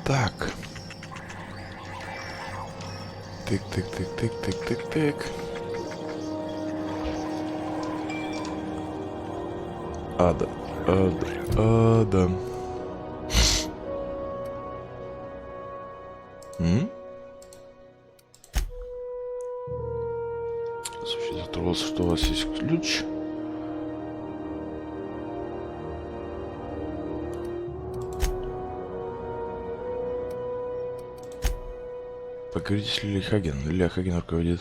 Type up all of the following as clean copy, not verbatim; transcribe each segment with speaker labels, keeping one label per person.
Speaker 1: Так. Тык. Ада. Слушай, затроллился, что у вас есть ключ. Поговорите с Лилией Хаген. Лилия Хаген руководит.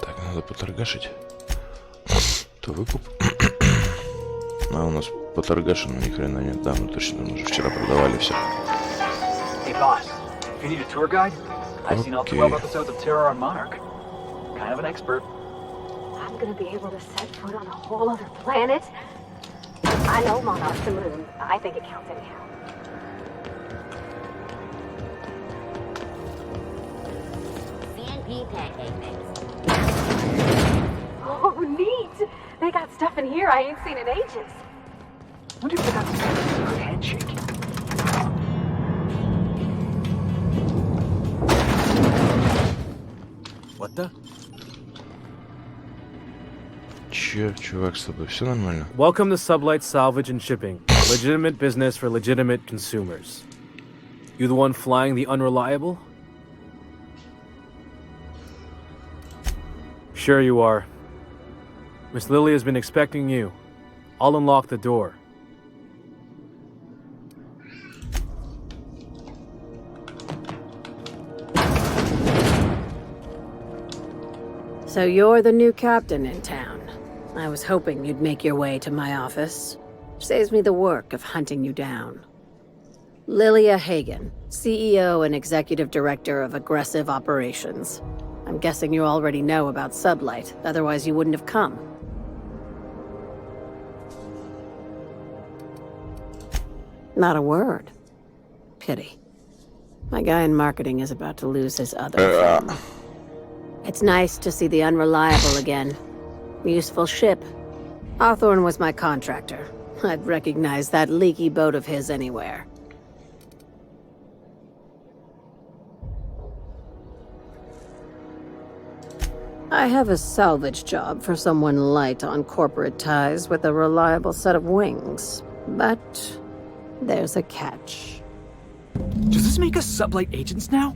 Speaker 1: Так, надо поторгашить. То выкуп. А у нас поторгашено ни хрена нет. Да, мы точно мы уже вчера продавали все.
Speaker 2: Hey boss, if you need a tour guide, I've seen all 12 episodes of Terror on Monarch. Kind of an expert.
Speaker 3: I'm gonna be able to set foot on a whole other planet? I know Monarch's the moon. I think it counts anyhow.
Speaker 4: CNP pancake mix.
Speaker 3: Oh, neat! They got stuff in here I ain't seen in ages.
Speaker 2: Wonder if they got some good handshake. What the?
Speaker 1: Че, чувак, с тобой все нормально?
Speaker 5: Welcome to Sublight Salvage and Shipping. Legitimate business for legitimate consumers. You the one flying the Unreliable? Sure you are. Miss Lily has been expecting you. I'll unlock the door.
Speaker 6: So you're the new captain in town. I was hoping you'd make your way to my office. Saves me the work of hunting you down. Lilia Hagen, CEO and Executive Director of Aggressive Operations. I'm guessing you already know about Sublight, otherwise you wouldn't have come. Not a word. Pity. My guy in marketing is about to lose his other friend. It's nice to see the Unreliable again. Useful ship. Hawthorne was my contractor. I'd recognize that leaky boat of his anywhere. I have a salvage job for someone light on corporate ties with a reliable set of wings. But there's a catch.
Speaker 2: Does this make us Sublight agents now?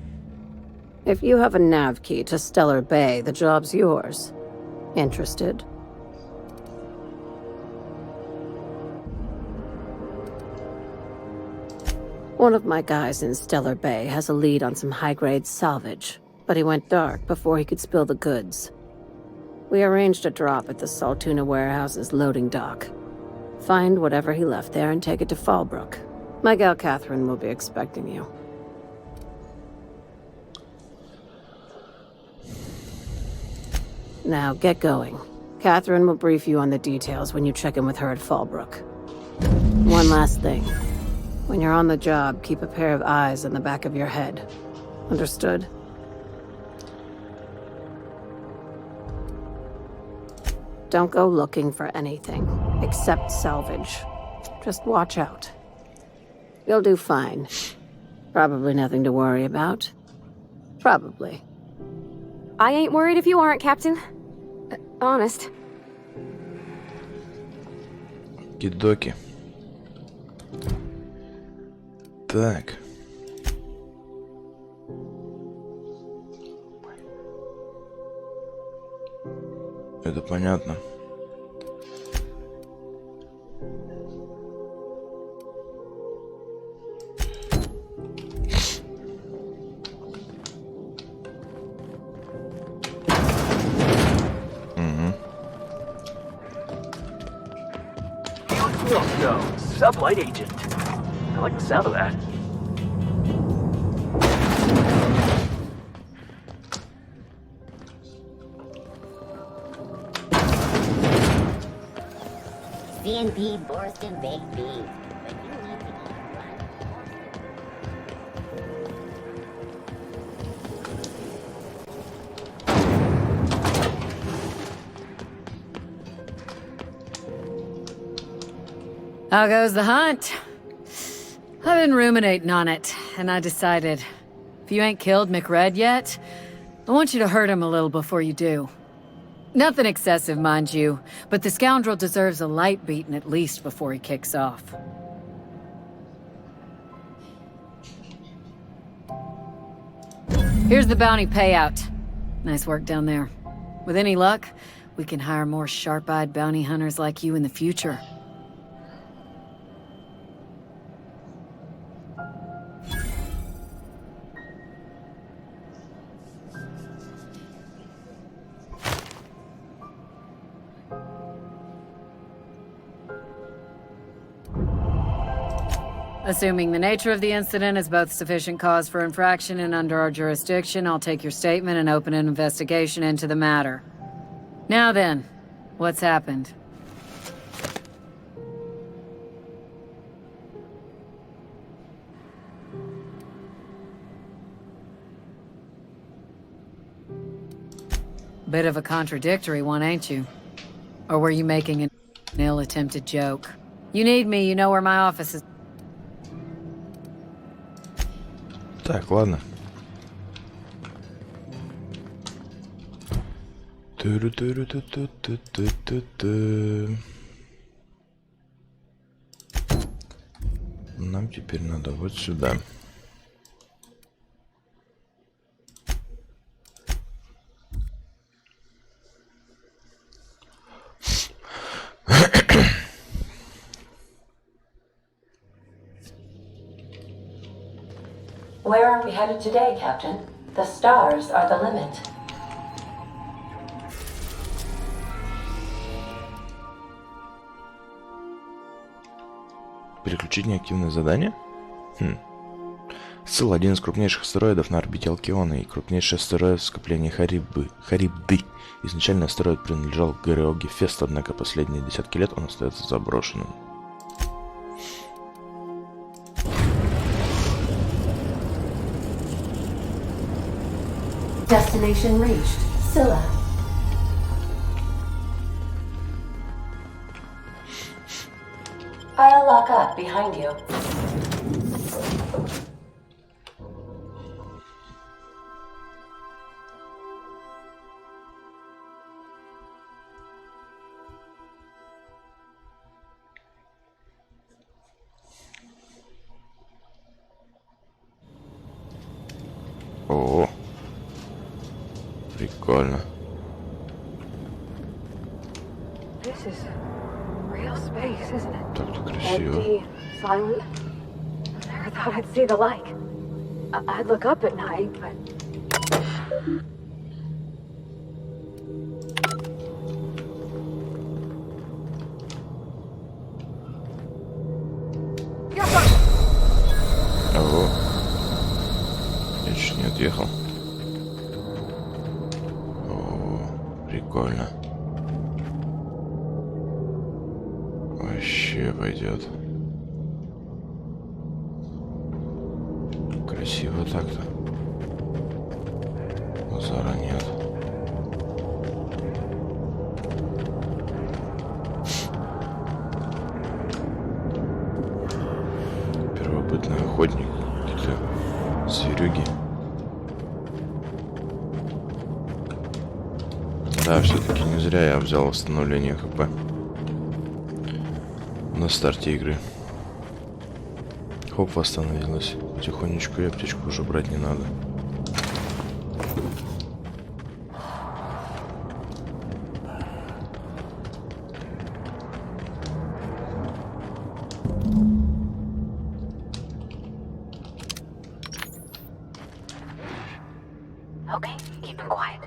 Speaker 6: If you have a nav key to Stellar Bay, the job's yours. Interested? One of my guys in Stellar Bay has a lead on some high-grade salvage, but he went dark before he could spill the goods. We arranged a drop at the Saltuna warehouse's loading dock. Find whatever he left there and take it to Fallbrook. My gal Catherine will be expecting you. Now, get going. Catherine will brief you on the details when you check in with her at Fallbrook. One last thing. When you're on the job, keep a pair of eyes in the back of your head. Understood? Don't go looking for anything, except salvage. Just watch out. You'll do fine. Probably nothing to worry about. Probably.
Speaker 3: I ain't worried if you aren't, Captain. Honest.
Speaker 1: Кидоки. Так. Это понятно.
Speaker 2: Let's go. Sublight agent. I like the sound of that.
Speaker 4: CNP Borston baked beans. But you need to eat one.
Speaker 6: How goes the hunt? I've been ruminating on it, and I decided, if you ain't killed McRed yet, I want you to hurt him a little before you do. Nothing excessive, mind you, but the scoundrel deserves a light beating at least before he kicks off. Here's the bounty payout. Nice work down there. With any luck, we can hire more sharp-eyed bounty hunters like you in the future. Assuming the nature of the incident is both sufficient cause for infraction and under our jurisdiction, I'll take your statement and open an investigation into the matter. Now then, what's happened? Bit of a contradictory one, ain't you? Or were you making an ill-attempted joke? You need me, you know where my office is.
Speaker 1: Так, ладно. Ту-ру-ту-ру-ту-ту-ту-ту-ту. Нам теперь надо вот сюда.
Speaker 7: Where are we headed today, Captain? The stars are the limit.
Speaker 1: Переключить неактивное задание? Сцилла — один из крупнейших астероидов на орбите Алкиона и крупнейший астероид в скоплении Харибды. Изначально астероид принадлежал Гаррио Гефесту, однако последние десятки лет он остается заброшенным.
Speaker 7: Destination reached. Scylla. I'll lock up behind you.
Speaker 1: О, прикольно.
Speaker 3: This is real space, isn't it?
Speaker 1: Так-то красиво.
Speaker 3: Empty, silent. Never thought I'd see the like. I'd look up at night, but...
Speaker 1: Ого. Я чуть не отъехал. О, прикольно. Вообще пойдет. Красиво так-то. Базара нет. Первобытный охотник. Какие-то зверюги. Да, все-таки не зря я взял восстановление ХП на старте игры. Хоп, восстановилась. Потихонечку и аптечку уже брать не надо.
Speaker 3: Okay, keep him quiet.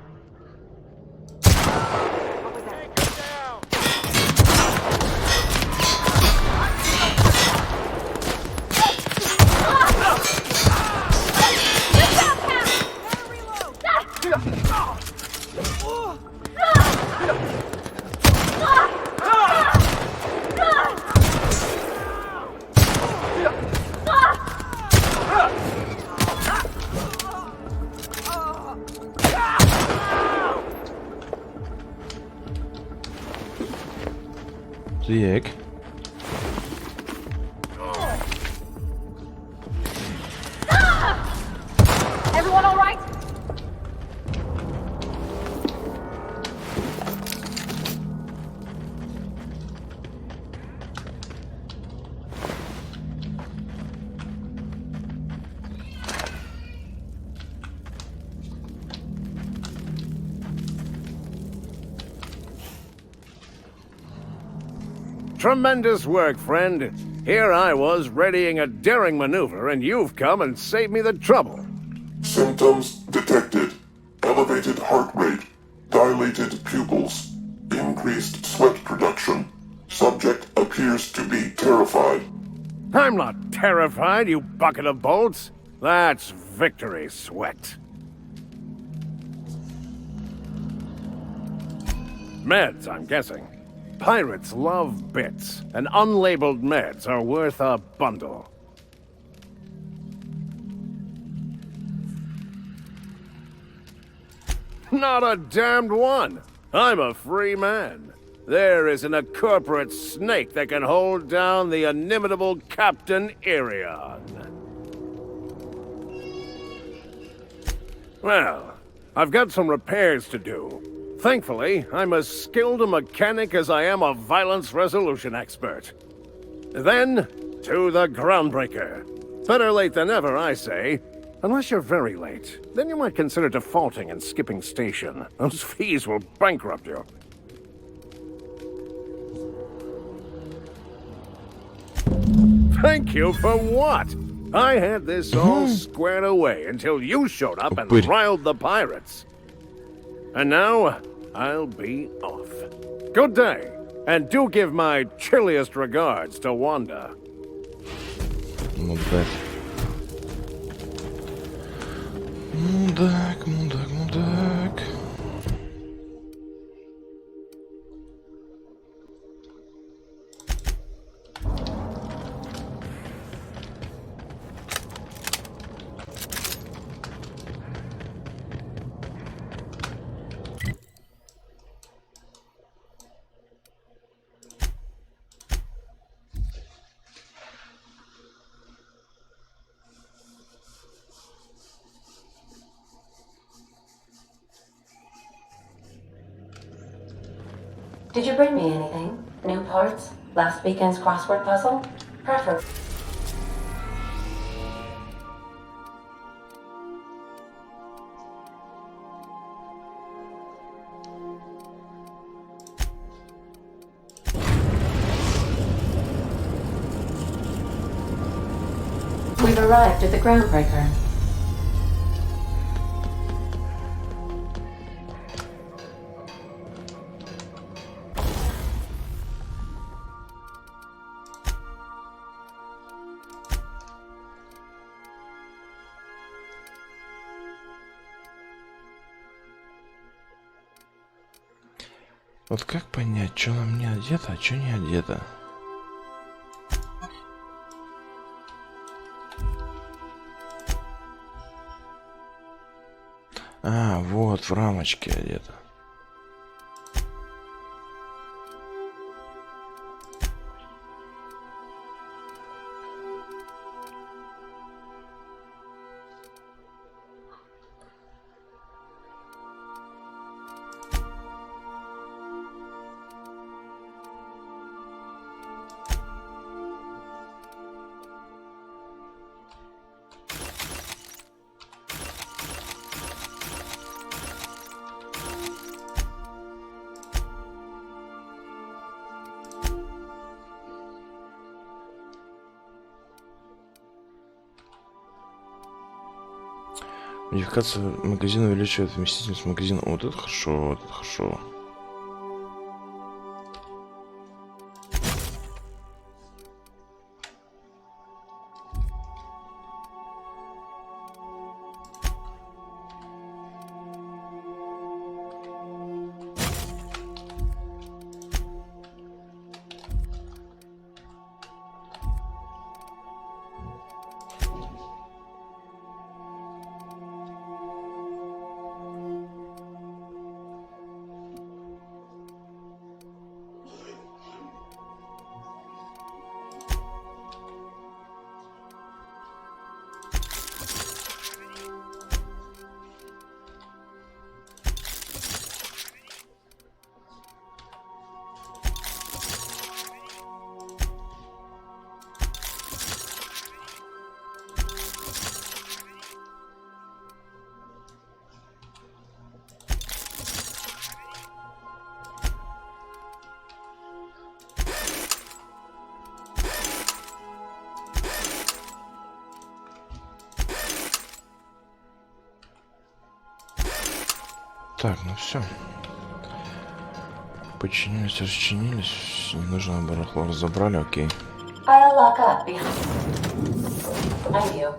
Speaker 1: Так.
Speaker 8: Tremendous work, friend. Here I was readying a daring maneuver, and you've come and saved me the trouble.
Speaker 9: Symptoms detected. Elevated heart rate, dilated pupils, increased sweat production. Subject appears to be terrified.
Speaker 8: I'm not terrified, you bucket of bolts. That's victory sweat. Meds, I'm guessing. Pirates love bits, and unlabeled meds are worth a bundle. Not a damned one. I'm a free man. There isn't a corporate snake that can hold down the inimitable Captain Irion. Well, I've got some repairs to do. Thankfully, I'm as skilled a mechanic as I am a violence resolution expert. Then, to the groundbreaker. Better late than never, I say. Unless you're very late, then you might consider defaulting and skipping station. Those fees will bankrupt you. Thank you for what? I had this all squared away until you showed up and riled the pirates. And now, I'll be off. Good day, and do give my chilliest regards to Wanda.
Speaker 1: Мудак. Мудак, мудак, мудак.
Speaker 7: Did you bring me anything? New parts? Last weekend's crossword puzzle? Prefer. We've arrived at the groundbreaker.
Speaker 1: Вот как понять, что на мне одето, а что не одето? А, вот, в рамочке одето. Модификация магазина увеличивает вместительность магазина. Вот это хорошо, вот это хорошо. Так, ну все. Починились, расчинились. Ненужное барахло разобрали, окей.
Speaker 7: I'll lock up behind you.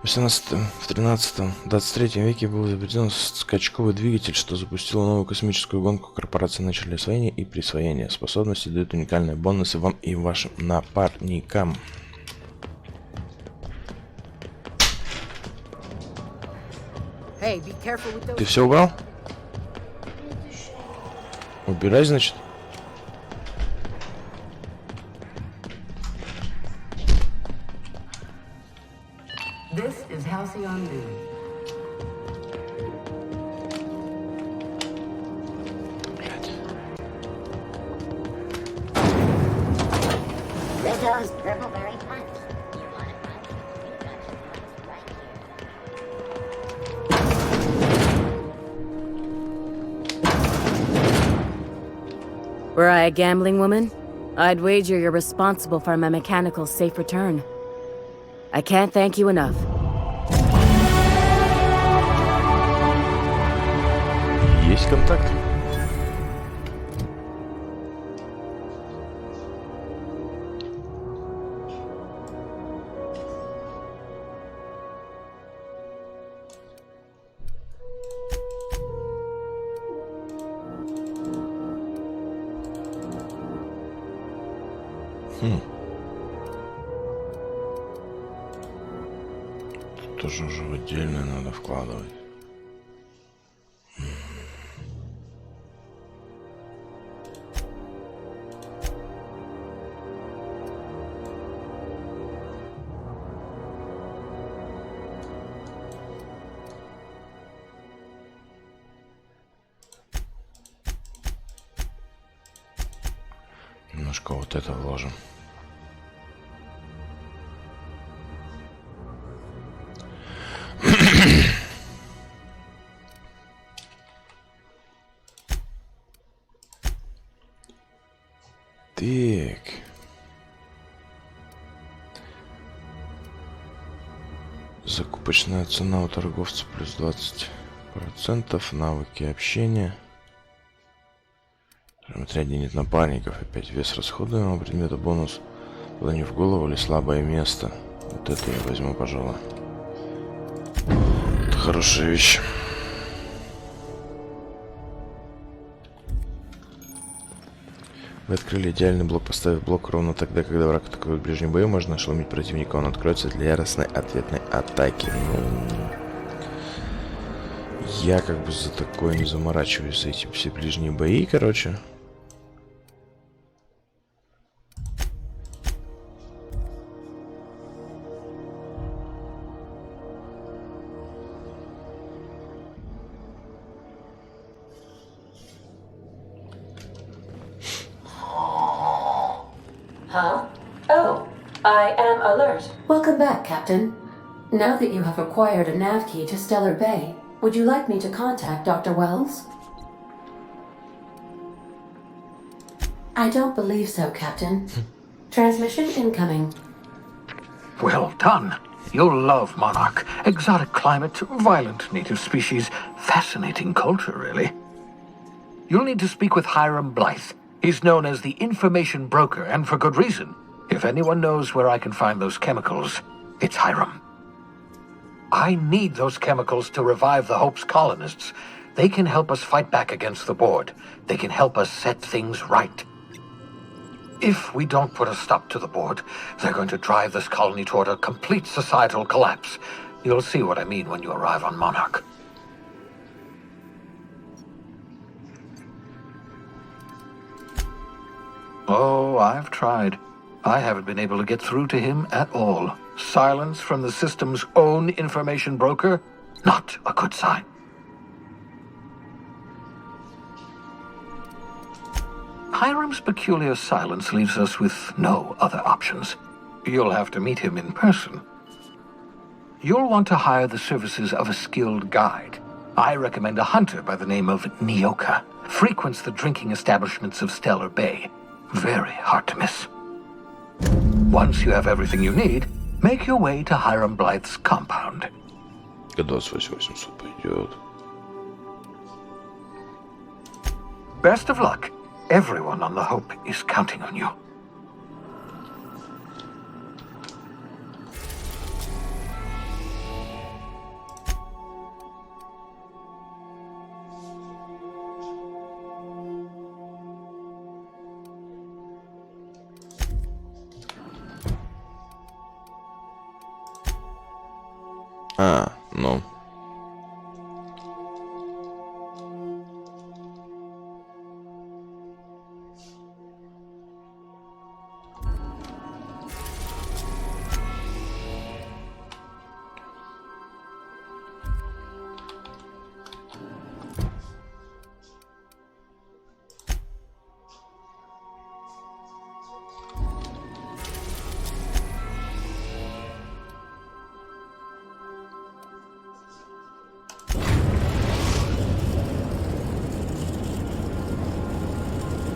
Speaker 1: В 13-23 веке был изобретен скачковый двигатель, что запустило новую космическую гонку. Корпорации начали освоение и присвоение. Способности дают уникальные бонусы вам и вашим напарникам.
Speaker 6: Hey, be careful with those.
Speaker 1: Ты все убрал? Убирай, значит.
Speaker 7: This is Halcyon Noon.
Speaker 4: Rizzo's Purple Berry Punch. You want it right? You got it right here.
Speaker 10: Were I a gambling woman, I'd wager you're responsible for my mechanical safe return. I can't thank you enough.
Speaker 1: Есть контакт? Тут тоже уже в отдельное надо вкладывать. Немножко вот это вложим. Так. Закупочная цена у торговца плюс 20%. Навыки общения. Отряде нет напарников. Опять вес расходуемого предмета. Бонус. Ударение в голову или слабое место. Вот это я возьму, пожалуй. Это хорошая вещь. Вы открыли идеальный блок, поставив блок ровно тогда, когда враг атакует в ближнем бою, можно ошеломить противника, он откроется для яростной ответной атаки. Я как бы за такое не заморачиваюсь, эти все ближние бои, короче.
Speaker 7: Huh? Oh, I am alert.
Speaker 11: Welcome back, Captain. Now that you have acquired a nav key to Stellar Bay, would you like me to contact Dr. Wells? I don't believe so, Captain. Transmission incoming.
Speaker 12: Well done. You'll love Monarch. Exotic climate, violent native species, fascinating culture, really. You'll need to speak with Hiram Blythe. He's known as the information broker, and for good reason. If anyone knows where I can find those chemicals, it's Hiram. I need those chemicals to revive the Hope's colonists. They can help us fight back against the board. They can help us set things right. If we don't put a stop to the board, they're going to drive this colony toward a complete societal collapse. You'll see what I mean when you arrive on Monarch. Oh, I've tried. I haven't been able to get through to him at all. Silence from the system's own information broker? Not a good sign. Hiram's peculiar silence leaves us with no other options. You'll have to meet him in person. You'll want to hire the services of a skilled guide. I recommend a hunter by the name of Nyoka. Frequents the drinking establishments of Stellar Bay. Very hard to miss. Once you have everything you need, make your way to Hiram Blythe's compound.
Speaker 1: К28 800 пойдет.
Speaker 12: Best of luck. Everyone on the Hope is counting on you.
Speaker 1: А, ну.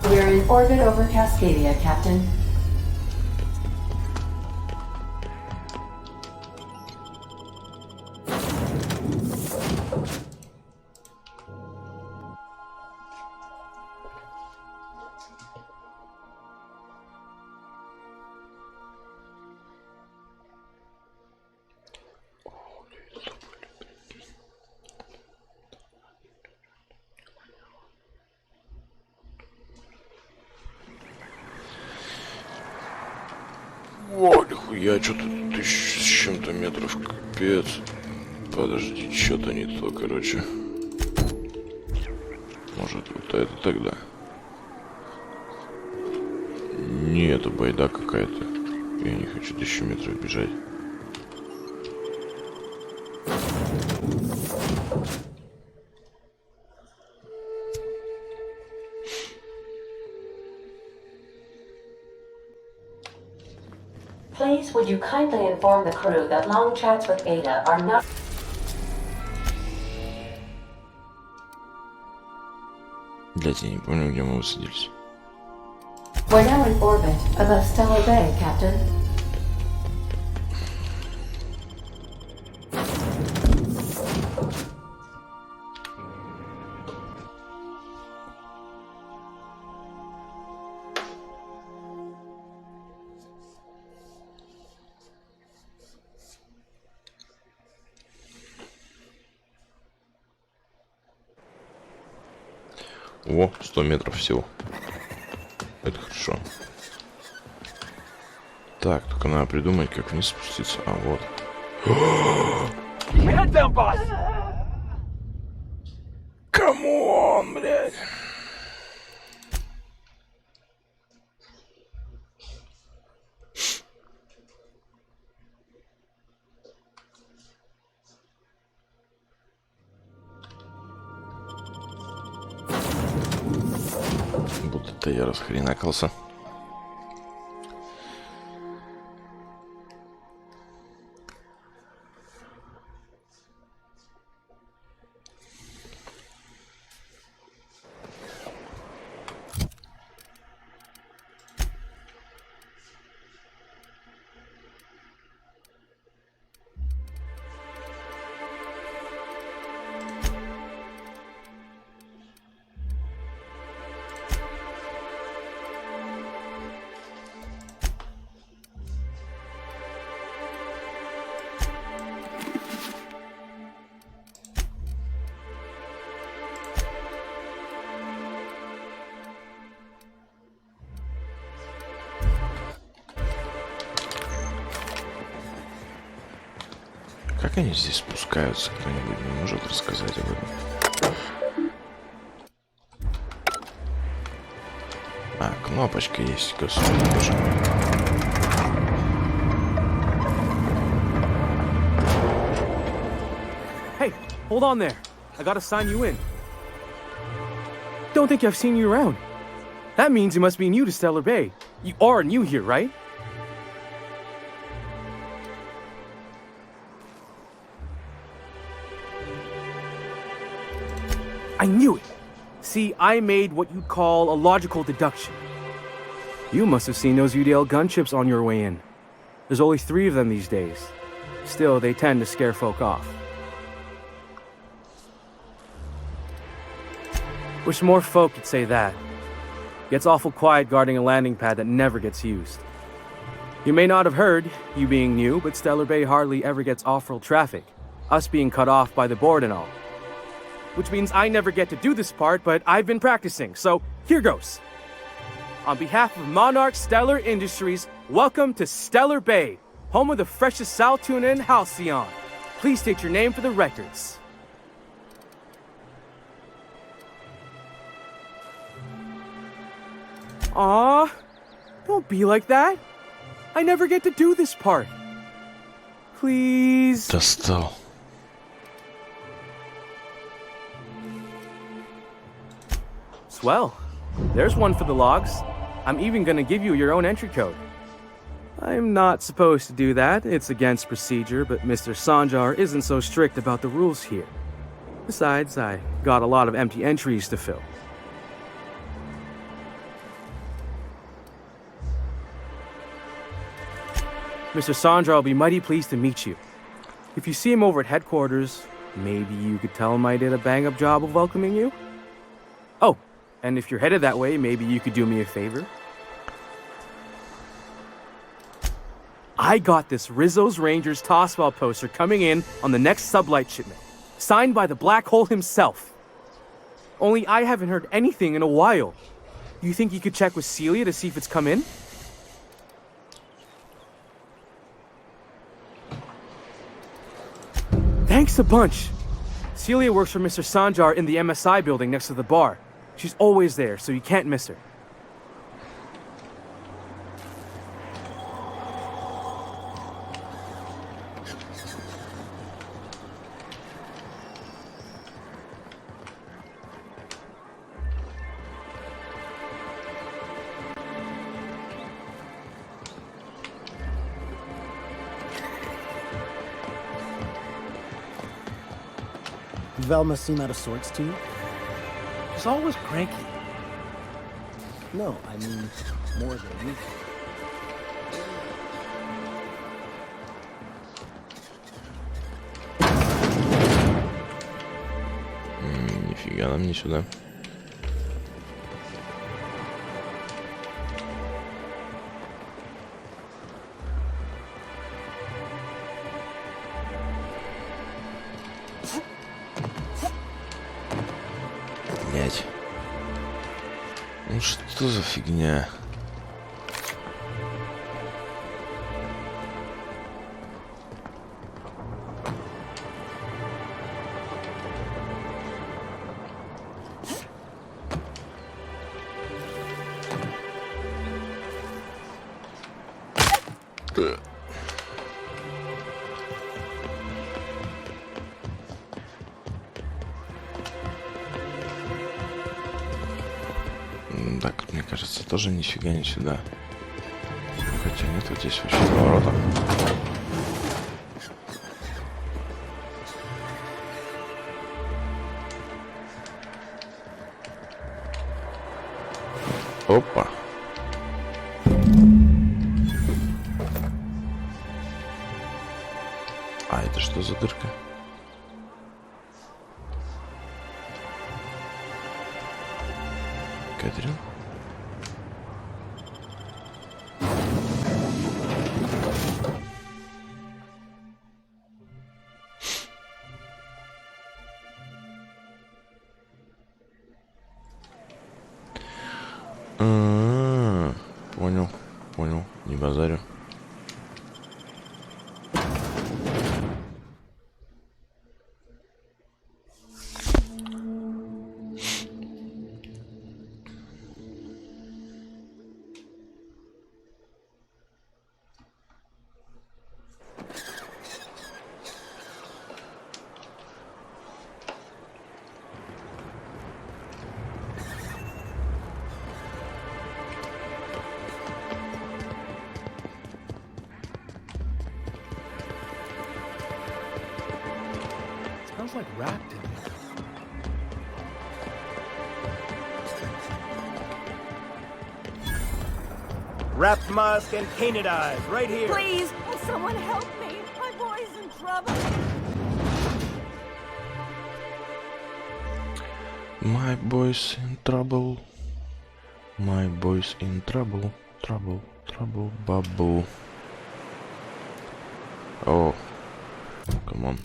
Speaker 11: We're in orbit over Cascadia, Captain.
Speaker 1: О, нихуя, что-то 1000 с чем-то метров, капец. Подожди, что-то не то, короче. Может, вот это тогда? Не, это байда какая-то. Я не хочу 1000 метров бежать.
Speaker 7: Please, would you kindly inform the crew that long chats with Ada are not...
Speaker 1: Блять, я не помню, где мы высадились.
Speaker 11: We're now in orbit above Stellar Bay, Captain.
Speaker 1: О, 100 метров всего. Это хорошо. Так, только надо придумать, как вниз спуститься. А, вот. Камон, блядь. Будто я расхренакался. Как они здесь спускаются? Кто-нибудь не может рассказать об этом? А, кнопочка есть, господи, боже мой.
Speaker 5: Hey, hold on there. I gotta sign you in. Don't think I've seen you around. That means you must be new to Stellar Bay. You are new here, right? I knew it! See, I made what you'd call a logical deduction. You must have seen those UDL gunships on your way in. There's only 3 of them these days. Still, they tend to scare folk off. Wish more folk could say that. Gets awful quiet guarding a landing pad that never gets used. You may not have heard, you being new, but Stellar Bay hardly ever gets off-road traffic, us being cut off by the board and all. Which means I never get to do this part, but I've been practicing, so here goes. On behalf of Monarch Stellar Industries, welcome to Stellar Bay, home of the freshest sal tuna and halcyon. Please state your name for the records. Aw, don't be like that. I never get to do this part. Please.
Speaker 1: Достал.
Speaker 5: Swell. There's one for the logs. I'm even gonna give you your own entry code. I'm not supposed to do that. It's against procedure, but Mr. Sanjar isn't so strict about the rules here. Besides, I got a lot of empty entries to fill. Mr. Sanjar will be mighty pleased to meet you. If you see him over at headquarters, maybe you could tell him I did a bang-up job of welcoming you? Oh, and if you're headed that way, maybe you could do me a favor? I got this Rizzo's Rangers tossball poster coming in on the next sublight shipment, signed by the Black Hole himself. Only I haven't heard anything in a while. You think you could check with Celia to see if it's come in? Thanks a bunch. Celia works for Mr. Sanjar in the MSI building next to the bar. She's always there, so you can't miss her.
Speaker 13: Velma seem out of sorts to you?
Speaker 14: She's always cranky.
Speaker 13: No, I mean more than usual.
Speaker 1: Нифига нам не сюда. Блять. Ну что за фигня? Так, мне кажется, тоже нифига не сюда. Хотя нет, вот здесь вообще ворота. Опа. А это что за дырка? Кэтрин? Понял, понял, не базарю.
Speaker 14: Smells like wrapped in here.
Speaker 15: Wrapped musk and painted eyes, right here.
Speaker 16: Please, will someone help me? My boy's in trouble.
Speaker 1: My boy's in trouble. My boy's in trouble. Trouble, trouble, bubble. Oh, come on.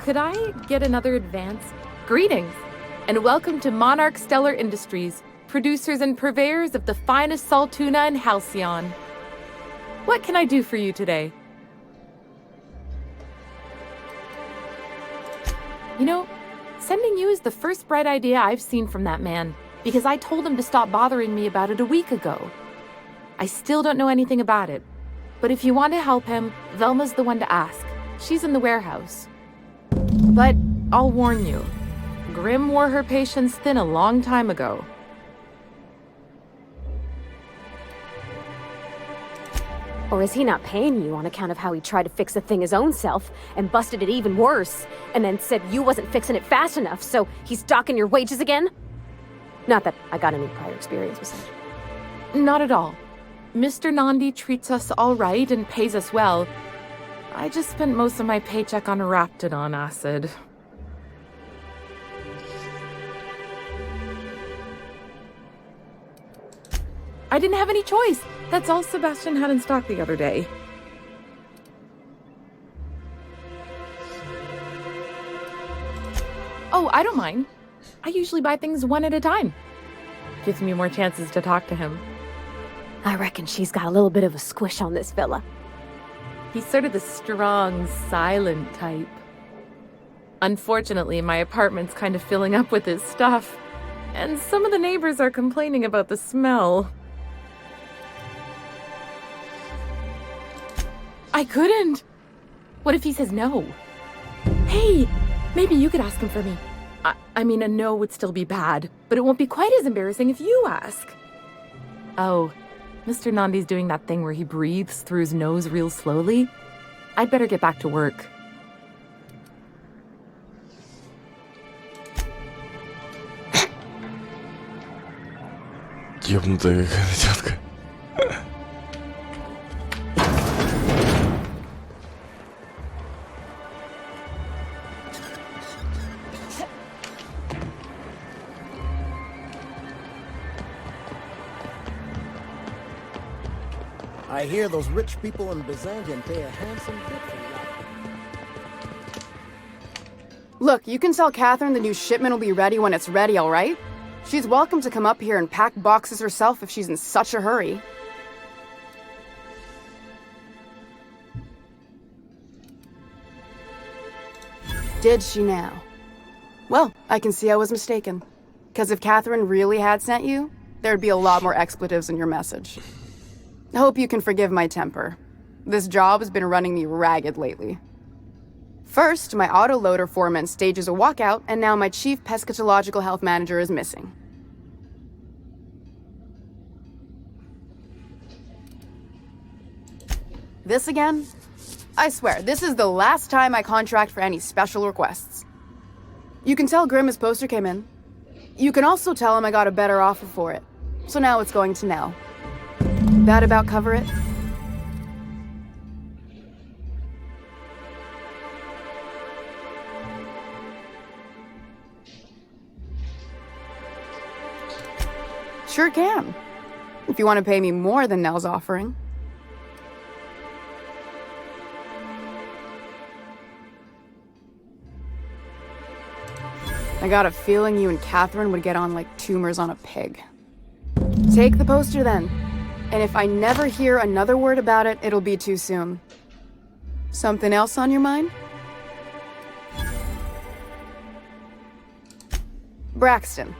Speaker 17: Could I get another advance? Greetings, and welcome to Monarch Stellar Industries, producers and purveyors of the finest salt tuna in Halcyon. What can I do for you today? You know, sending you is the first bright idea I've seen from that man, because I told him to stop bothering me about it a week ago. I still don't know anything about it, but if you want to help him, Velma's the one to ask. She's in the warehouse. But I'll warn you, Grimm wore her patience thin a long time ago.
Speaker 3: Or is he not paying you on account of how he tried to fix the thing his own self and busted it even worse, and then said you wasn't fixing it fast enough, so he's docking your wages again? Not that I got any prior experience with such.
Speaker 17: Not at all. Mr. Nandi treats us all right and pays us well. I just spent most of my paycheck on Raptidon acid. I didn't have any choice. That's all Sebastian had in stock the other day. Oh, I don't mind. I usually buy things one at a time. Gives me more chances to talk to him.
Speaker 3: I reckon she's got a little bit of a squish on this fella.
Speaker 17: He's sort of the strong, silent type. Unfortunately, my apartment's kind of filling up with his stuff, and some of the neighbors are complaining about the smell. I couldn't! What if he says no? Hey, maybe you could ask him for me. I mean, a no would still be bad, but it won't be quite as embarrassing if you ask. Oh, Mr. Nandi's doing that thing where he breathes through his nose real slowly. I'd better get back to work.
Speaker 1: Ёбнутая какая-то тетка.
Speaker 13: I hear those rich people in Byzantium pay a handsome bit for you.
Speaker 18: Look, you can tell Catherine the new shipment will be ready when it's ready, all right? She's welcome to come up here and pack boxes herself if she's in such a hurry. Did she now? Well, I can see I was mistaken. Because if Catherine really had sent you, there'd be a lot more expletives in your message. I hope you can forgive my temper. This job has been running me ragged lately. First, my autoloader foreman stages a walkout, and now my chief pescatological health manager is missing. This again? I swear, this is the last time I contract for any special requests. You can tell Grimm his poster came in. You can also tell him I got a better offer for it. So now it's going to Nell. That about cover it? Sure can. If you want to pay me more than Nell's offering. I got a feeling you and Catherine would get on like tumors on a pig. Take the poster then. And if I never hear another word about it, it'll be too soon. Something else on your mind? Braxton.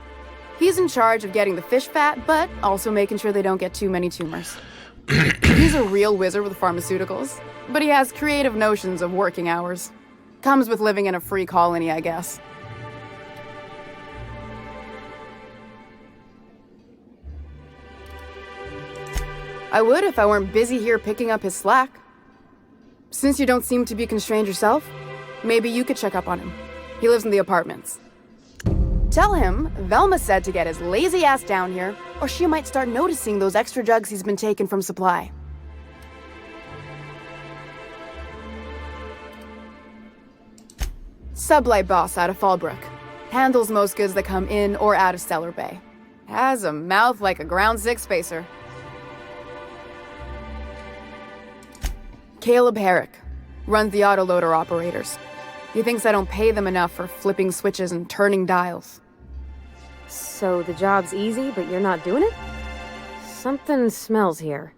Speaker 18: He's in charge of getting the fish fat, but also making sure they don't get too many tumors. He's a real wizard with pharmaceuticals, but he has creative notions of working hours. Comes with living in a free colony, I guess. I would if I weren't busy here picking up his slack. Since you don't seem to be constrained yourself, maybe you could check up on him. He lives in the apartments. Tell him Velma said to get his lazy ass down here, or she might start noticing those extra jugs he's been taking from supply. Sublight boss out of Fallbrook. Handles most goods that come in or out of Stellar Bay. Has a mouth like a Ground Six spacer. Caleb Herrick. Runs the autoloader operators. He thinks I don't pay them enough for flipping switches and turning dials.
Speaker 3: So the job's easy, but you're not doing it? Something smells here.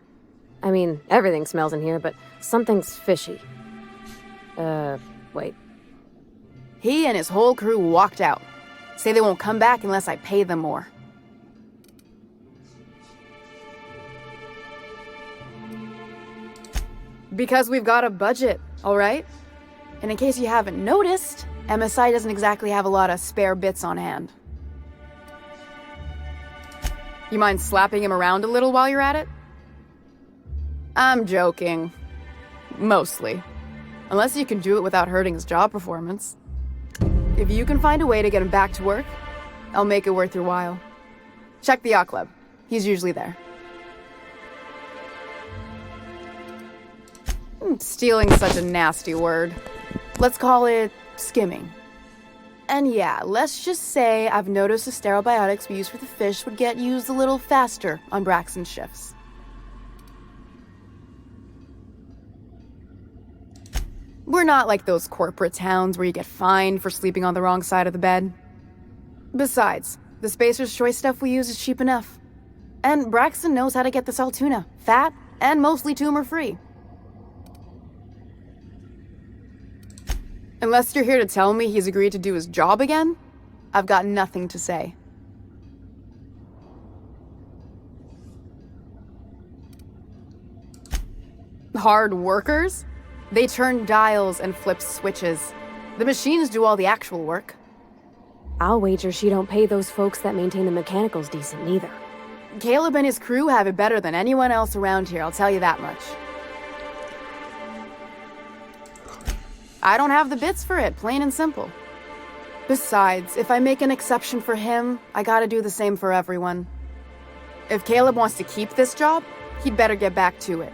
Speaker 3: I mean, everything smells in here, but something's fishy. Wait.
Speaker 18: He and his whole crew walked out. Say they won't come back unless I pay them more. Because we've got a budget, all right? And in case you haven't noticed, MSI doesn't exactly have a lot of spare bits on hand. You mind slapping him around a little while you're at it? I'm joking. Mostly. Unless you can do it without hurting his job performance. If you can find a way to get him back to work, I'll make it worth your while. Check the yacht club. He's usually there. Stealing's such a nasty word. Let's call it skimming. And yeah, let's just say I've noticed the sterile biotics we use for the fish would get used a little faster on Braxton's shifts. We're not like those corporate towns where you get fined for sleeping on the wrong side of the bed. Besides, the Spacer's Choice stuff we use is cheap enough. And Braxton knows how to get this all tuna, fat, and mostly tumor-free. Unless you're here to tell me he's agreed to do his job again, I've got nothing to say. Hard workers? They turn dials and flip switches. The machines do all the actual work.
Speaker 3: I'll wager she don't pay those folks that maintain the mechanicals decent neither.
Speaker 18: Caleb and his crew have it better than anyone else around here, I'll tell you that much. I don't have the bits for it, plain and simple. Besides, if I make an exception for him, I gotta do the same for everyone. If Caleb wants to keep this job, he'd better get back to it.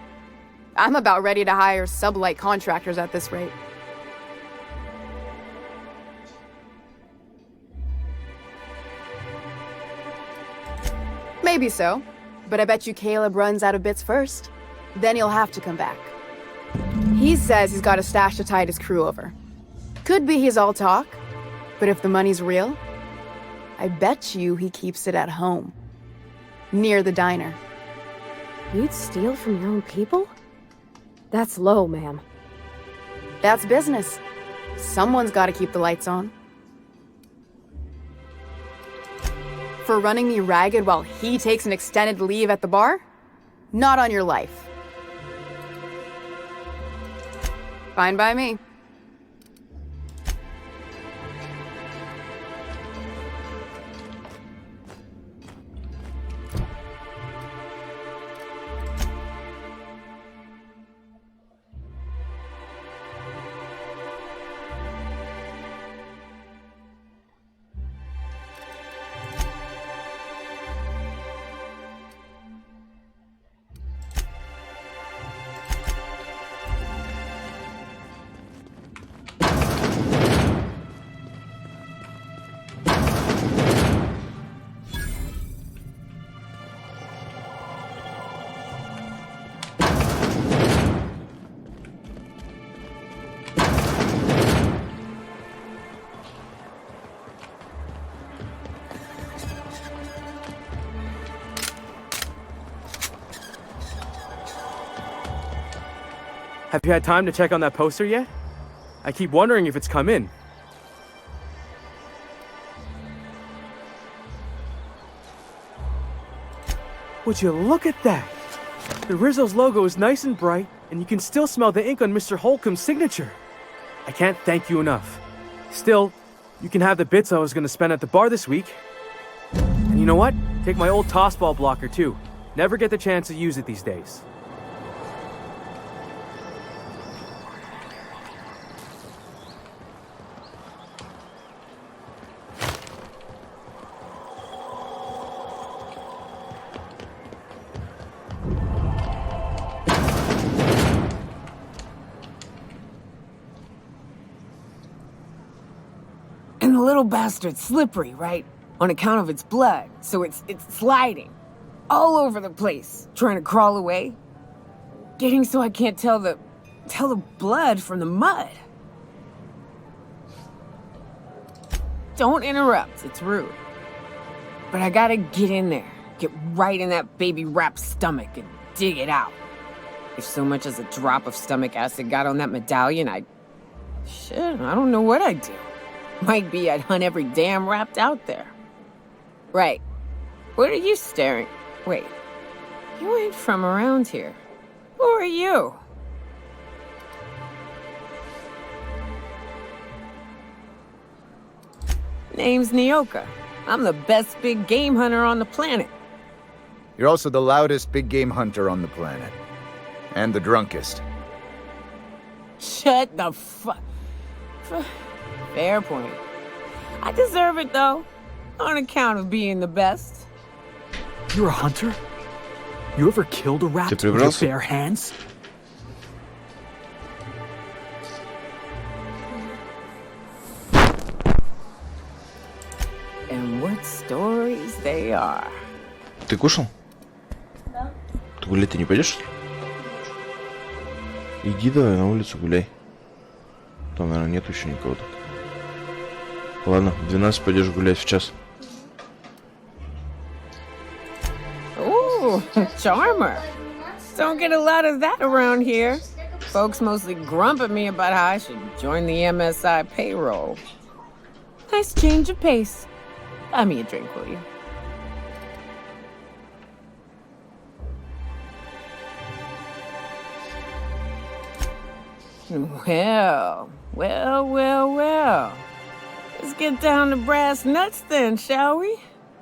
Speaker 18: I'm about ready to hire sublight contractors at this rate. Maybe so, but I bet you Caleb runs out of bits first. Then he'll have to come back. He says he's got a stash to tide his crew over. Could be he's all talk, but if the money's real, I bet you he keeps it at home. Near the diner.
Speaker 3: You'd steal from your own people? That's low, ma'am.
Speaker 18: That's business. Someone's got to keep the lights on. For running me ragged while he takes an extended leave at the bar? Not on your life. Fine by me.
Speaker 5: Have you had time to check on that poster yet? I keep wondering if it's come in. Would you look at that? The Rizzo's logo is nice and bright, and you can still smell the ink on Mr. Holcomb's signature. I can't thank you enough. Still, you can have the bits I was going to spend at the bar this week. And you know what? Take my old tossball blocker, too. Never get the chance to use it these days.
Speaker 19: And the little bastard's slippery, right? On account of its blood, so it's sliding. All over the place, trying to crawl away. Getting so I can't tell the blood from the mud. Don't interrupt, it's rude. But I gotta get in there, get right in that baby rap's stomach and dig it out. If so much as a drop of stomach acid got on that medallion, I don't know what I'd do. Might be I'd hunt every damn rap out there. Right. What are you staring? Wait. You ain't from around here. Who are you? Name's Nyoka. I'm the best big game hunter on the planet.
Speaker 20: You're also the loudest big game hunter on the planet. And the drunkest.
Speaker 19: Shut the fuck. Fair point. I deserve it, though. On account of being the best.
Speaker 14: You're a hunter? You ever killed a rat with your bare hands?
Speaker 19: And what stories they are.
Speaker 1: Ты кушал?
Speaker 4: Да.
Speaker 1: Ты гулять-то не пойдешь? Иди давай на улицу гуляй. Там, наверное, нет еще никого тут. Ладно, в 12 пойдешь гулять в час.
Speaker 19: Ooh, charmer. Don't get a lot of that around here. Folks mostly grump at me about how I should join the MSI payroll. Nice change of pace. Buy me a drink, will you? Well. Let's get down to brass nuts then, shall we?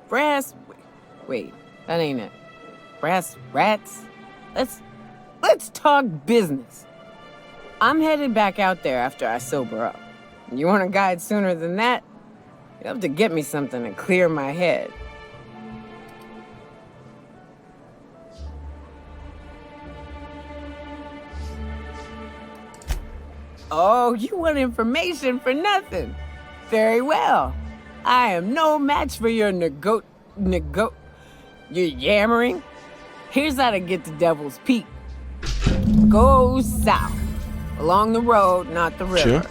Speaker 19: Wait, that ain't it. Brass rats? Let's talk business. I'm headed back out there after I sober up. You want a guide sooner than that? You'll have to get me something to clear my head. Oh, you want information for nothing? Very well. I am no match for your your yammering. Here's how to get to Devil's Peak. Go south. Along the road, not the river.
Speaker 1: Sure.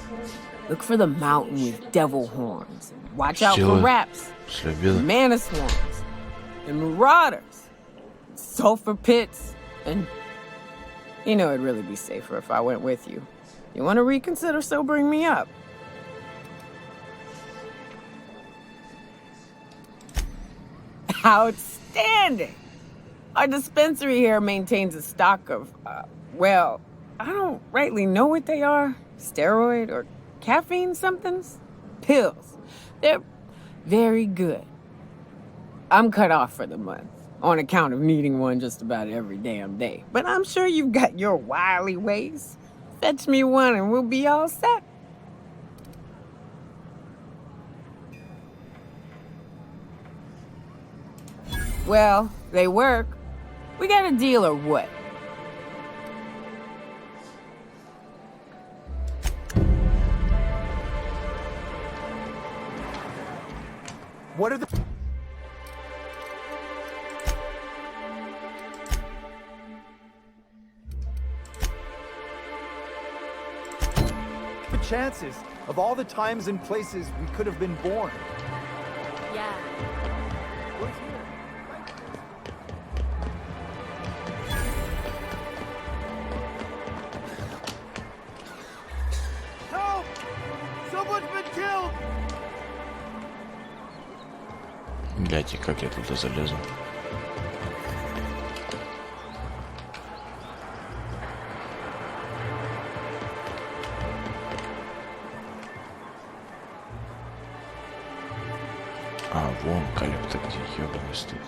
Speaker 19: Look for the mountain with devil horns. Watch out for raps, mana swarms, and marauders, sulfur pits, and... You know it'd really be safer if I went with you. You want to reconsider sobering me up? Outstanding! Our dispensary here maintains a stock of, well, I don't rightly know what they are. Steroid or caffeine somethings? Pills. They're very good. I'm cut off for the month, on account of needing one just about every damn day. But I'm sure you've got your wily ways. Fetch me one and we'll be all set. Well, they work. We got a deal or what?
Speaker 15: What are the... The chances of all the times and places we could have been born.
Speaker 17: Yeah.
Speaker 15: Help! Someone's been killed!
Speaker 1: Блядь, и как я туда залезу? А, вон коллектор, где ёбаный стыд.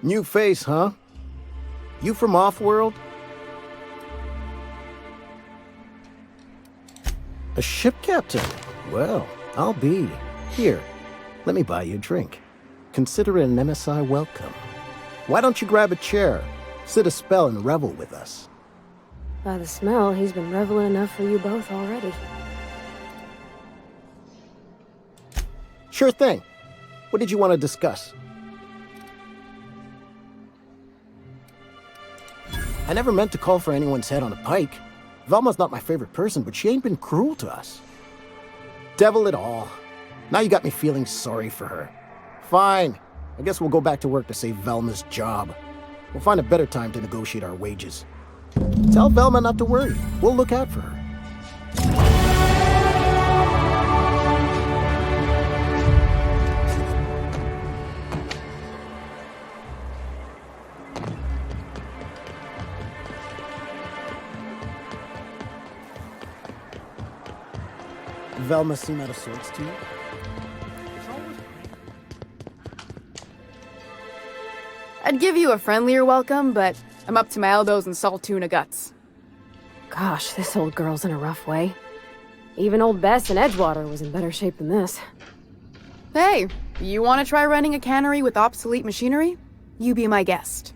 Speaker 13: New face, huh? You from Offworld? A ship captain? Well, I'll be. Here, let me buy you a drink. Consider it an MSI welcome. Why don't you grab a chair, sit a spell and revel with us?
Speaker 3: By the smell, he's been reveling enough for you both already.
Speaker 13: Sure thing. What did you want to discuss? I never meant to call for anyone's head on a pike. Velma's not my favorite person, but she ain't been cruel to us. Devil it all. Now you got me feeling sorry for her. Fine. I guess we'll go back to work to save Velma's job. We'll find a better time to negotiate our wages. Tell Velma not to worry. We'll look out for her. Velma seem out of sorts to you?
Speaker 18: I'd give you a friendlier welcome, but I'm up to my elbows in salt tuna guts.
Speaker 3: Gosh, this old girl's in a rough way. Even old Bess in Edgewater was in better shape than this.
Speaker 18: Hey, you want to try running a cannery with obsolete machinery? You be my guest.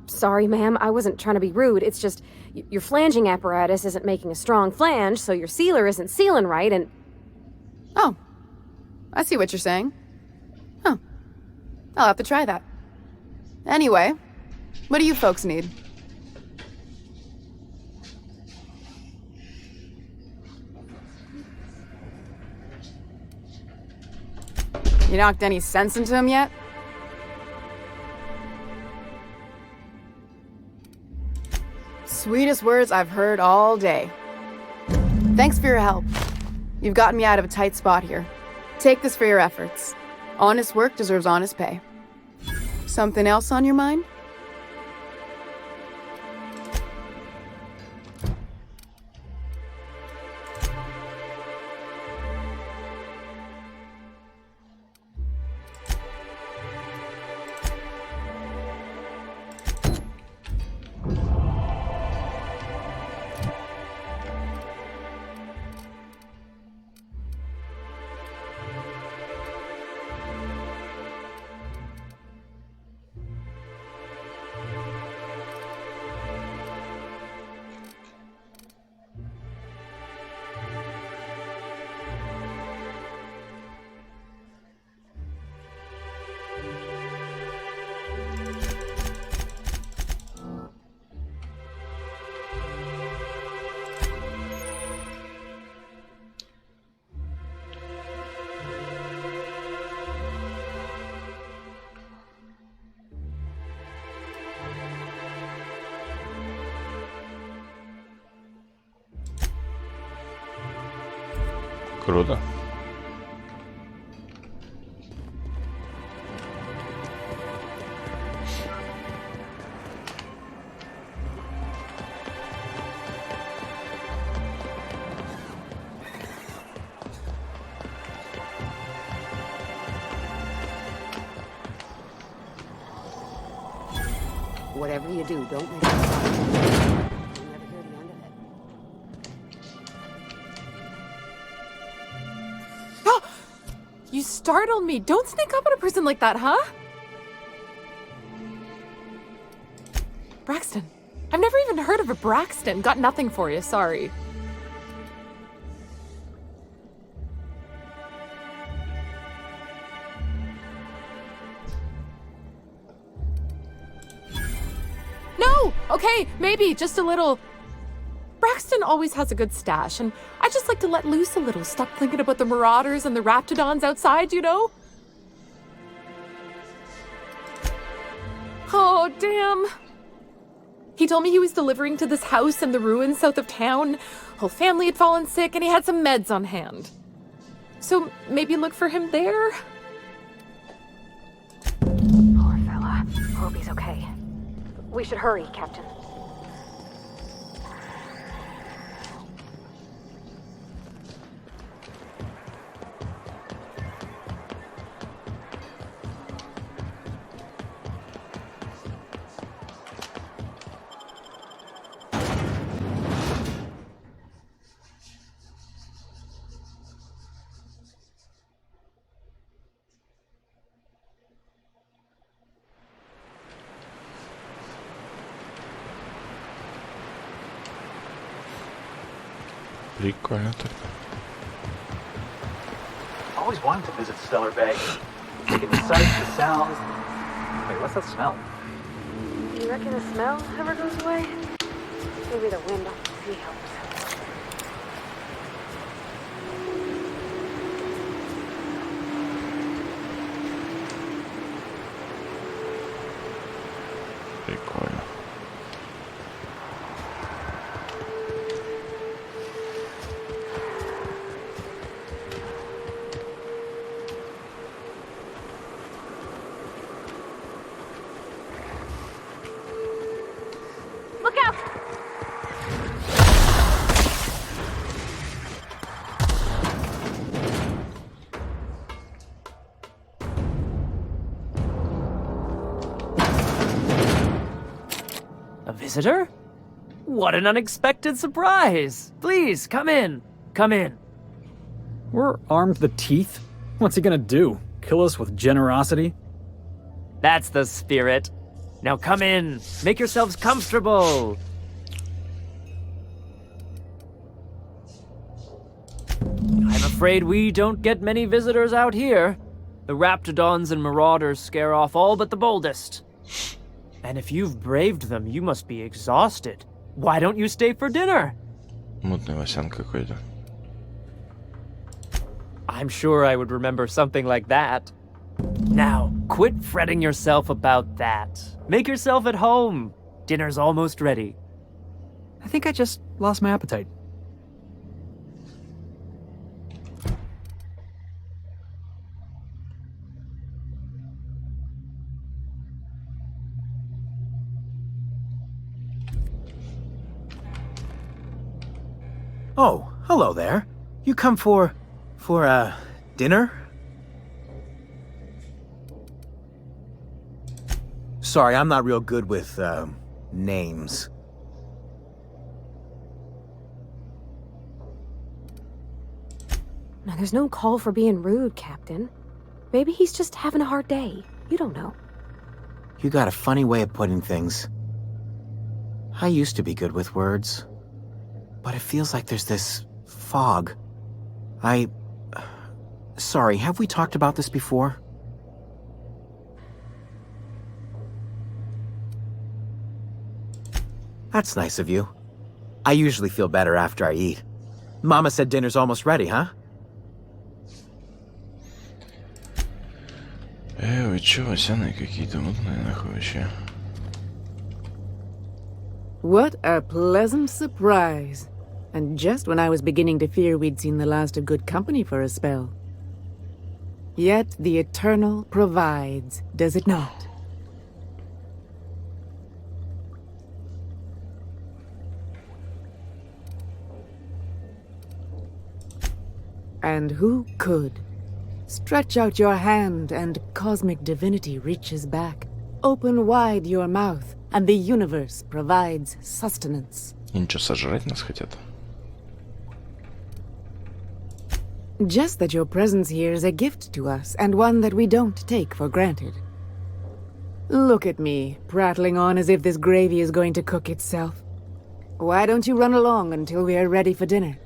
Speaker 3: Sorry, ma'am. I wasn't trying to be rude. It's just, your flanging apparatus isn't making a strong flange, so your sealer isn't sealing right, and...
Speaker 18: Oh. I see what you're saying. Huh. I'll have to try that. Anyway, what do you folks need? You knocked any sense into him yet? Sweetest words I've heard all day. Thanks for your help. You've gotten me out of a tight spot here. Take this for your efforts. Honest work deserves honest pay. Something else on your mind?
Speaker 1: Круто.
Speaker 6: Whatever you do, don't make it stop. You'll never hear the end of it.
Speaker 17: You startled me. Don't sneak up on a person like that, huh? Braxton. I've never even heard of a Braxton. Got nothing for you, sorry. No! Okay, maybe, just a little. Braxton always has a good stash, and I just like to let loose a little. Stop thinking about the marauders and the raptidons outside, you know? Oh, damn. He told me he was delivering to this house in the ruins south of town. Whole family had fallen sick and he had some meds on hand. So maybe look for him there?
Speaker 3: Poor fella. Hope he's okay. We should hurry, Captain.
Speaker 1: Прикольно так.
Speaker 2: Always wanted to visit Stellar Bay. Taking the sights, the sounds. Wait, what's that smell?
Speaker 3: You reckon the smell ever goes away? Maybe the wind on the sea helps.
Speaker 1: Прикольно.
Speaker 3: Look out!
Speaker 21: A visitor? What an unexpected surprise! Please, come in. Come in.
Speaker 14: We're armed to the teeth. What's he gonna do? Kill us with generosity?
Speaker 21: That's the spirit. Now come in. Make yourselves comfortable. I'm afraid we don't get many visitors out here. The raptidons and marauders scare off all but the boldest. And if you've braved them, you must be exhausted. Why don't you stay for dinner?
Speaker 1: Мутный Васян какой-то.
Speaker 21: I'm sure I would remember something like that. Now, quit fretting yourself about that. Make yourself at home. Dinner's almost ready.
Speaker 14: I think I just lost my appetite.
Speaker 22: Oh, hello there. You come for dinner? Sorry, I'm not real good with, names.
Speaker 3: Now, there's no call for being rude, Captain. Maybe he's just having a hard day. You don't know.
Speaker 22: You got a funny way of putting things. I used to be good with words. But it feels like there's this fog. Sorry, have we talked about this before? That's nice of you. I usually feel better after I eat. Mama said dinner's almost ready, huh?
Speaker 1: Вы чё, Васяны какие-то мутные нахуй вообще?
Speaker 23: What a pleasant surprise. And just when I was beginning to fear we'd seen the last of good company for a spell. Yet the Eternal provides, does it not? And who could? Stretch out your hand and cosmic divinity reaches back. Open wide your mouth and the universe provides sustenance.
Speaker 1: И ничего, сожрать нас хотят?
Speaker 23: Just that your presence here is a gift to us, and one that we don't take for granted. Look at me, prattling on as if this gravy is going to cook itself. Why don't you run along until we are ready for dinner?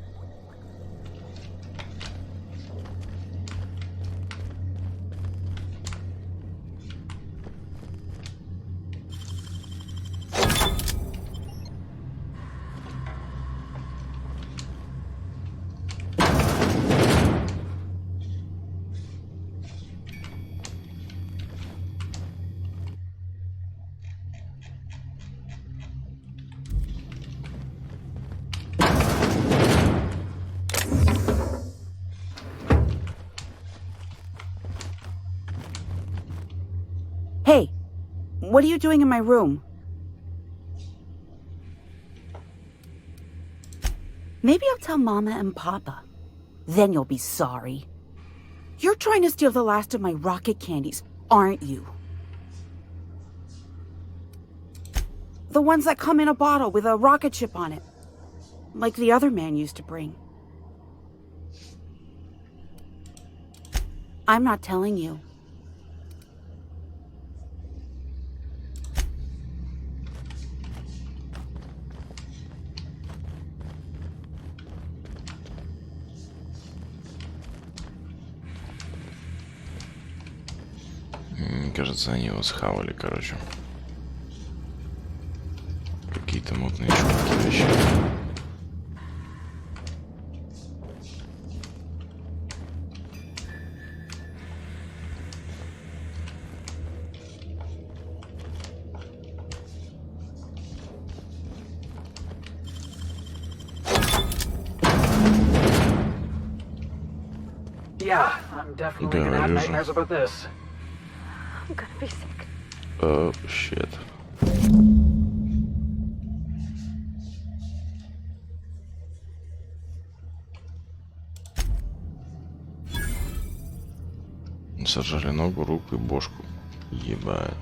Speaker 8: Hey, what are you doing in my room? Maybe I'll tell Mama and Papa. Then you'll be sorry. You're trying to steal the last of my rocket candies, aren't you? The ones that come in a bottle with a rocket ship on it. Like the other man used to bring. I'm not telling you.
Speaker 1: Кажется, они его схавали, короче. Какие-то мутные чуваки вообще.
Speaker 2: Yeah, I'm definitely gonna have nightmares about this.
Speaker 3: I'm gonna be sick.
Speaker 1: Oh, shit. Сожрали ногу, руку и бошку. Ебать.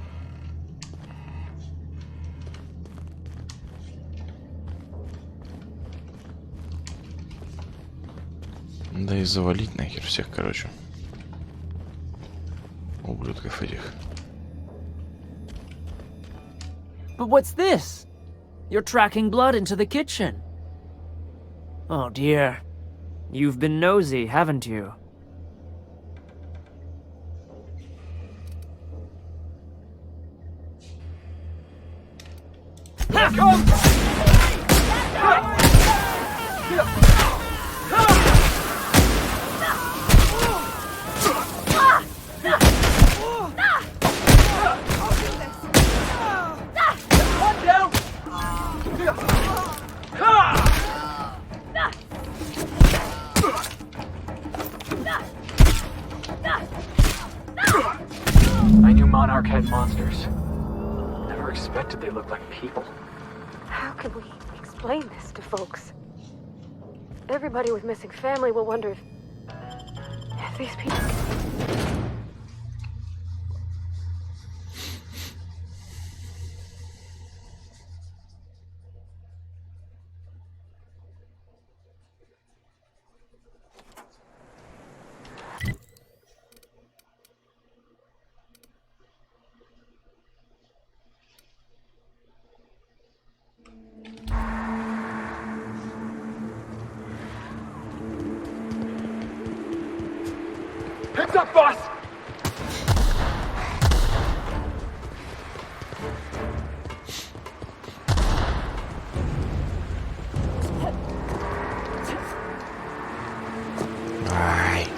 Speaker 1: Да и завалить нахер всех, короче. Ублюдков этих.
Speaker 21: But what's this? You're tracking blood into the kitchen. Oh dear. You've been nosy, haven't you?
Speaker 2: I knew Monarch had monsters. Never expected they looked like people.
Speaker 3: How can we explain this to folks? Everybody with missing family will wonder if these people...
Speaker 2: Heads up, boss!
Speaker 1: Ай.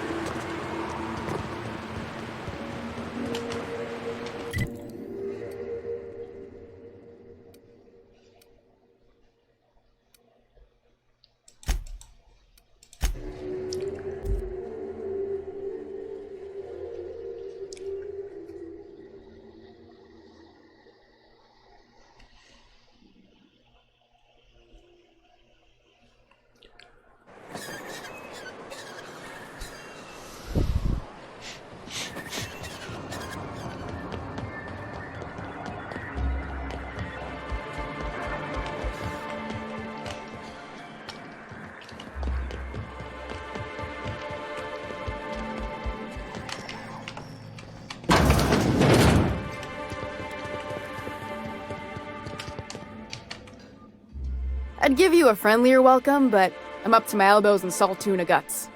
Speaker 18: I'd give you a friendlier welcome, but I'm up to my elbows in salt tuna guts.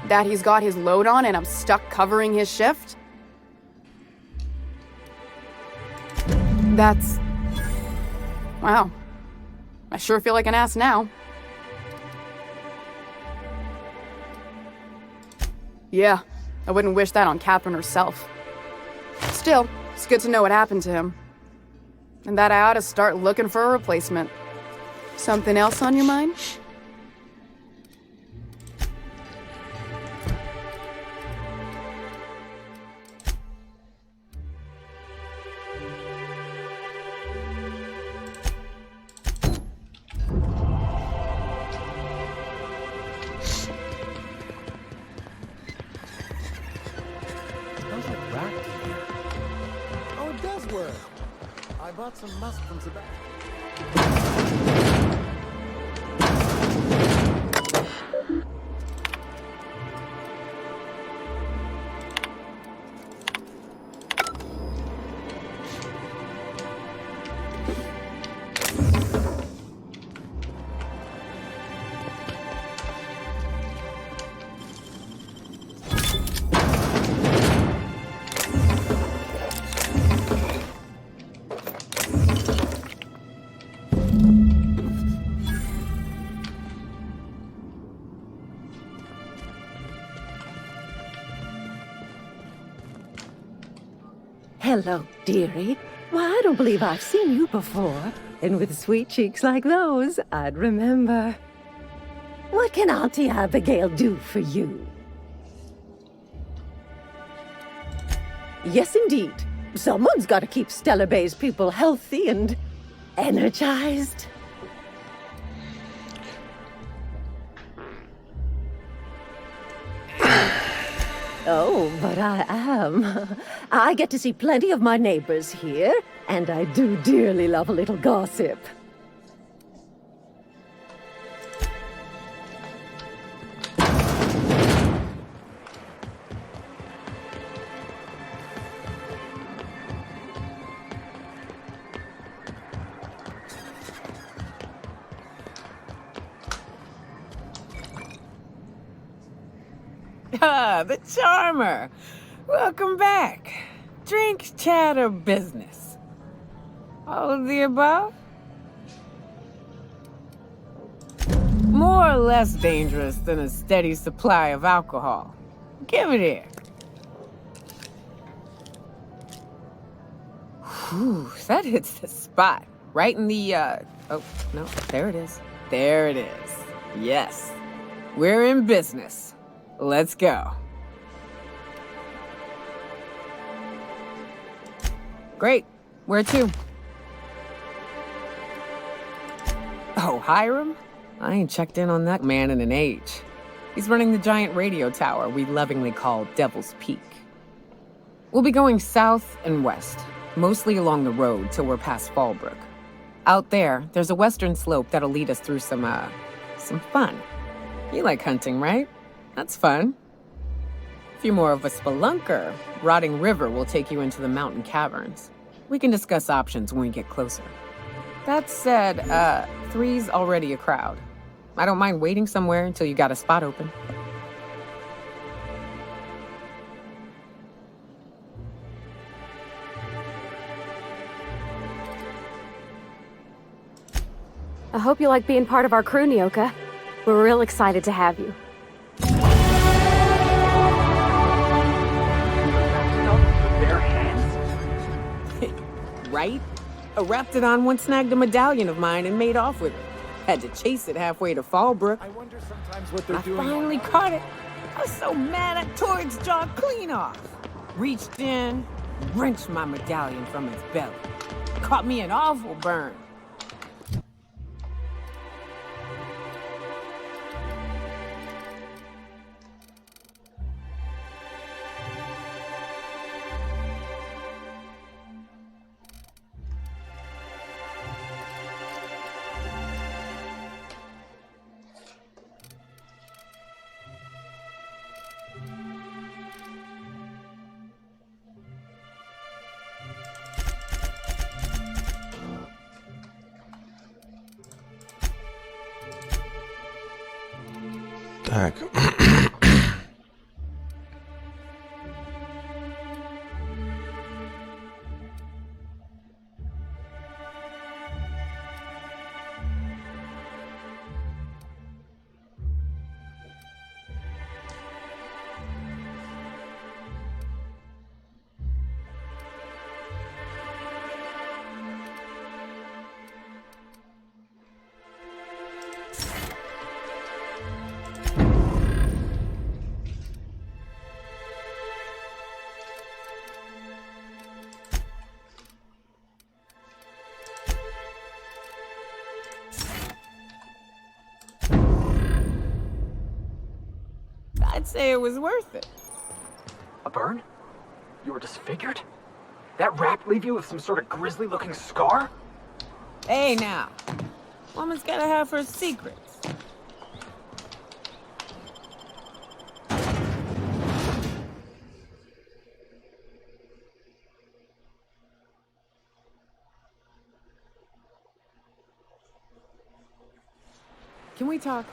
Speaker 18: That he's got his load on and I'm stuck covering his shift? That's... wow. I sure feel like an ass now. Yeah, I wouldn't wish that on Catherine herself. Still, it's good to know what happened to him. And that I ought to start looking for a replacement. Something else on your mind?
Speaker 13: word. I bought some musk from Sebastian.
Speaker 9: Hello, dearie. Why, I don't believe I've seen you before. And with sweet cheeks like those, I'd remember. What can Auntie Abigail do for you? Yes, indeed. Someone's got to keep Stellar Bay's people healthy and energized. Oh, but I am. I get to see plenty of my neighbors here, and I do dearly love a little gossip.
Speaker 23: Ah, the charmer. Welcome back. Drink, chat, or business? All of the above? More or less dangerous than a steady supply of alcohol. Give it here. Whew, that hits the spot. Right in the, oh, no, there it is. There it is. Yes. We're in business. Let's go. Great. Where to? Oh, Hiram? I ain't checked in on that man in an age. He's running the giant radio tower we lovingly call Devil's Peak. We'll be going south and west, mostly along the road till we're past Fallbrook. Out there, there's a western slope that'll lead us through some fun. You like hunting, right? That's fun. If you're more of a spelunker, Rotting River will take you into the mountain caverns. We can discuss options when we get closer. That said, 3's already a crowd. I don't mind waiting somewhere until you got a spot open.
Speaker 3: I hope you like being part of our crew, Nyoka. We're real excited to have you.
Speaker 23: Right? A Raptidon once snagged a medallion of mine and made off with it. Had to chase it halfway to Fallbrook.
Speaker 15: I wonder sometimes what they're doing.
Speaker 23: I finally caught it. I was so mad I tore its jaw clean off. Reached in, wrenched my medallion from its belly. Caught me an awful burn.
Speaker 1: Так.
Speaker 23: I'd say it was worth it.
Speaker 2: A burn? You were disfigured? That rap leave you with some sort of grisly-looking scar?
Speaker 19: Hey now. Woman's gotta have her secrets.
Speaker 23: Can we talk?